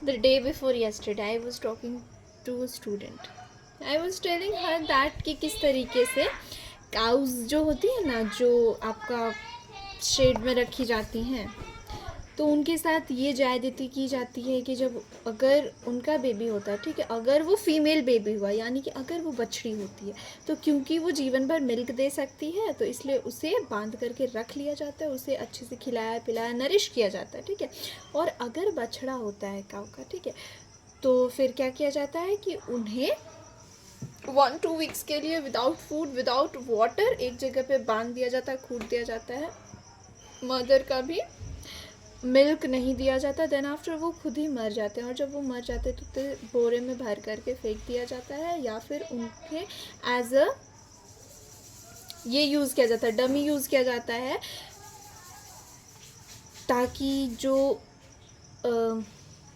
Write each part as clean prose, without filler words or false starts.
The day before yesterday, I was talking to a student. I was telling her that कि किस तरीके से cause जो होती है ना, जो आपका शेड में रखी जाती हैं, तो उनके साथ ये ज़्यादती की जाती है कि जब अगर उनका बेबी होता है, ठीक है, अगर वो फीमेल बेबी हुआ, यानी कि अगर वो बछड़ी होती है, तो क्योंकि वो जीवन भर मिल्क दे सकती है, तो इसलिए उसे बांध करके रख लिया जाता है, उसे अच्छे से खिलाया पिलाया नरिश किया जाता है, ठीक है। और अगर बछड़ा होता है काऊ का, ठीक है, तो फिर क्या किया जाता है कि उन्हें 1-2 वीक्स के लिए विदाउट फूड विदाउट वाटर एक जगह पे बांध दिया जाता है, कूट दिया जाता है। मदर का भी मिल्क नहीं दिया जाता, देन आफ्टर वो खुद ही मर जाते हैं, और जब वो मर जाते हैं तो बोरे में भर करके फेंक दिया जाता है, या फिर उनके एज अ ये यूज़ किया जाता है, डमी यूज़ किया जाता है, ताकि जो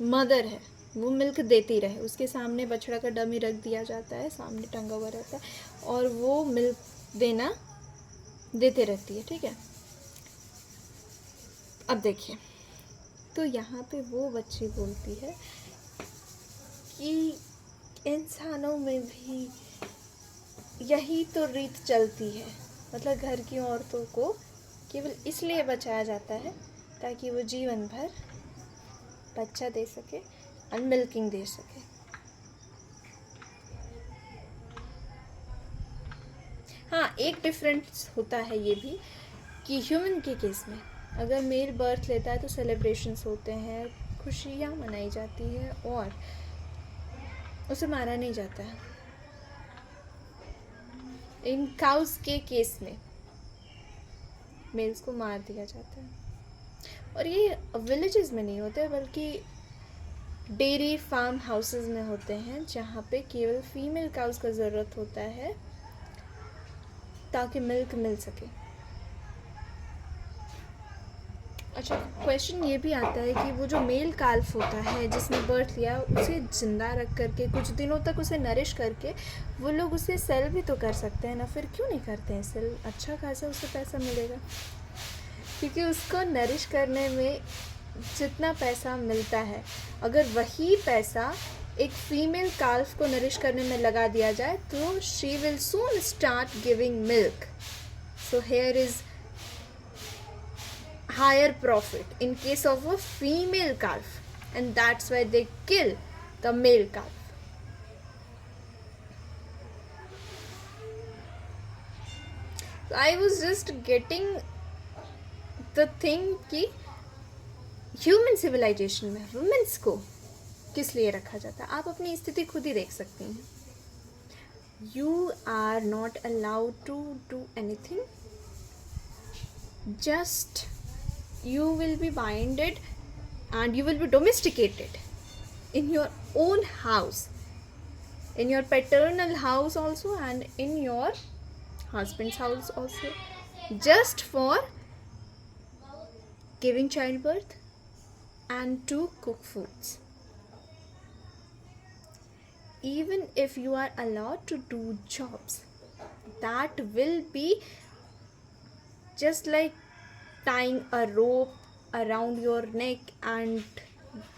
मदर है वो मिल्क देती रहे। उसके सामने बछड़ा का डमी रख दिया जाता है, सामने टंगा हुआ रहता है, और वो मिल्क देना देते रहती है, ठीक है। अब देखिए, तो यहाँ पे वो बच्ची बोलती है कि इंसानों में भी यही तो रीत चलती है, मतलब घर की औरतों को केवल इसलिए बचाया जाता है ताकि वो जीवन भर बच्चा दे सके और मिल्किंग दे सके। हाँ, एक डिफरेंस होता है ये भी कि ह्यूमन के केस में अगर मेल बर्थ लेता है तो सेलिब्रेशंस होते हैं, खुशियाँ मनाई जाती है, और उसे मारा नहीं जाता है। इन काउस के केस में मेल्स को मार दिया जाता है, और ये विलेजेस में नहीं होते बल्कि डेयरी फार्म हाउसेस में होते हैं, जहाँ पे केवल फीमेल काउस का ज़रूरत होता है ताकि मिल्क मिल सके। अच्छा, क्वेश्चन ये भी आता है कि वो जो मेल काल्फ होता है जिसने बर्थ लिया, उसे ज़िंदा रख करके कुछ दिनों तक उसे नरिश करके वो लोग उसे सेल भी तो कर सकते हैं ना, फिर क्यों नहीं करते हैं सेल? अच्छा खासा उसे पैसा मिलेगा, क्योंकि उसको नरिश करने में जितना पैसा मिलता है, अगर वही पैसा एक फीमेल काल्फ को नरिश करने में लगा दिया जाए तो she will soon start giving milk. So here is higher profit in case of a female calf, and that's why they kill the male calf. So I was just getting the thing कि human civilisation में women's को किस लिए रखा जाता है। आप अपनी स्थिति खुद ही देख सकती हैं। You are not allowed to do anything, just you will be binded and you will be domesticated in your own house, in your paternal house also, and in your husband's house also, just for giving childbirth and to cook foods. Even if you are allowed to do jobs, that will be just like tying a rope around your neck and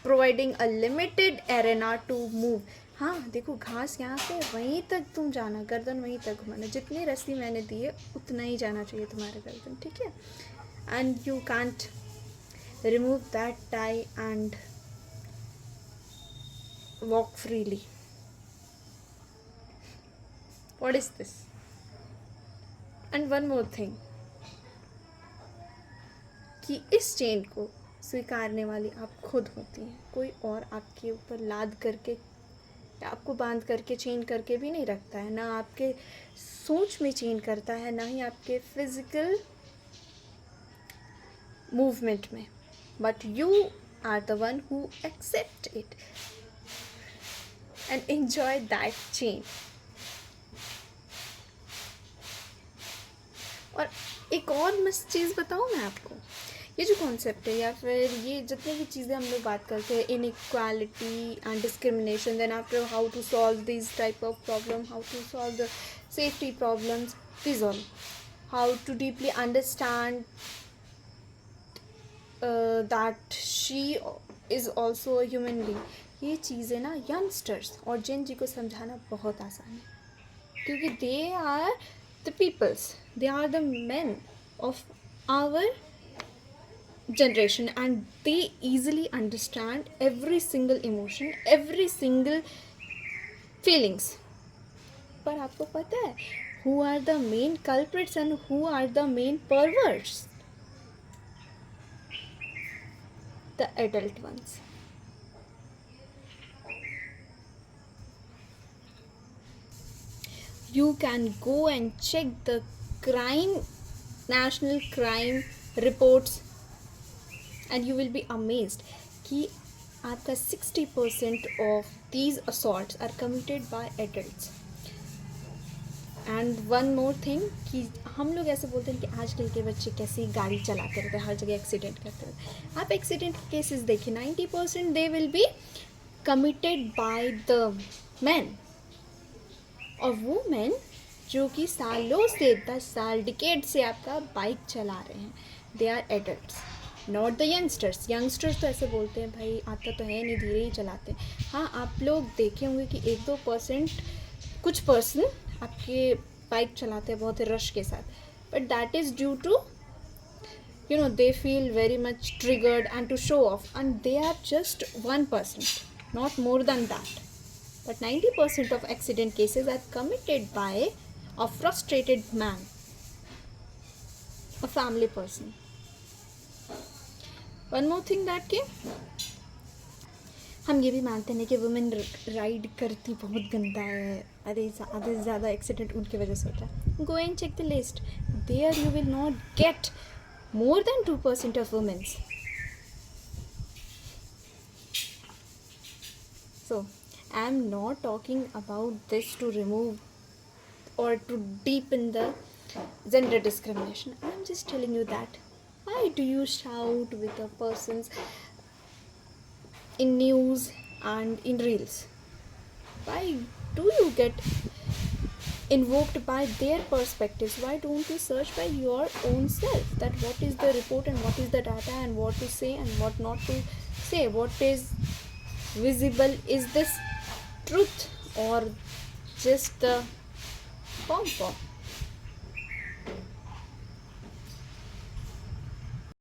providing a limited arena to move. हाँ देखो, घास यहाँ से वहीं तक तुम जाना, गर्दन वहीं तक घुमाना, जितनी रस्सी मैंने दी है उतना ही जाना चाहिए तुम्हारे गर्दन, ठीक है। And you can't remove that tie and walk freely. What is this? And one more thing, कि इस चेन को स्वीकारने वाली आप खुद होती हैं, कोई और आपके ऊपर लाद करके आपको बांध करके चेन करके भी नहीं रखता है, ना आपके सोच में चेन करता है, ना ही आपके फिजिकल मूवमेंट में, but you are the one who accept it and enjoy that chain. और एक और मस्त चीज़ बताऊँ मैं आपको, ये जो कॉन्सेप्ट है या फिर ये जितनी भी चीज़ें हम लोग बात करते हैं, inequality and discrimination, then after how to solve this type of problem, how to solve the safety problems, this all, how to deeply understand that she is also a human being. ये चीज़ें ना youngsters और जेन जी को समझाना बहुत आसान है, क्योंकि they are the peoples, they are the men of our generation, and they easily understand every single emotion, every single feelings. पर आपको पता है who are the main culprits and who are the main perverts? The adult ones. You can go and check the national crime reports, and you will be amazed कि आपका 60% of these assaults are committed by adults. And one more thing कि हम लोग ऐसे बोलते हैं कि आजकल के बच्चे कैसी गाड़ी चलाते रहते हैं, हर जगह एक्सीडेंट करते रहते हैं। आप एक्सीडेंट केसेस देखिए, 90% they will be committed by the man, और वो मैन जो कि सालों से 10 साल डिकेड से आपका बाइक चला रहे हैं, they are adults, not the youngsters. Youngsters तो ऐसे बोलते हैं भाई आता तो है नहीं, धीरे ही चलाते हैं। हाँ, आप लोग देखे होंगे कि 1-2% कुछ पर्सन आपके बाइक चलाते हैं बहुत ही रश के साथ, but that is due to they feel very much triggered and to show off, and they are just 1%, not more than that. But 90% of accident cases are committed by a frustrated man, a family person. One more thing that हम ये भी मानते हैं कि women ride करती बहुत गंदा है, अरे ज़्यादा से ज़्यादा एक्सीडेंट उनकी वजह से होता है। Go and check the list, there you will not get more than 2% of women. So I am not talking about this to remove or to deepen the gender discrimination. I am just telling you that why do you shout with the persons in news and in reels? Why do you get invoked by their perspectives? Why don't you search by your own self that what is the report and what is the data and what to say and what not to say, what is visible, is this truth or just the pom-pom?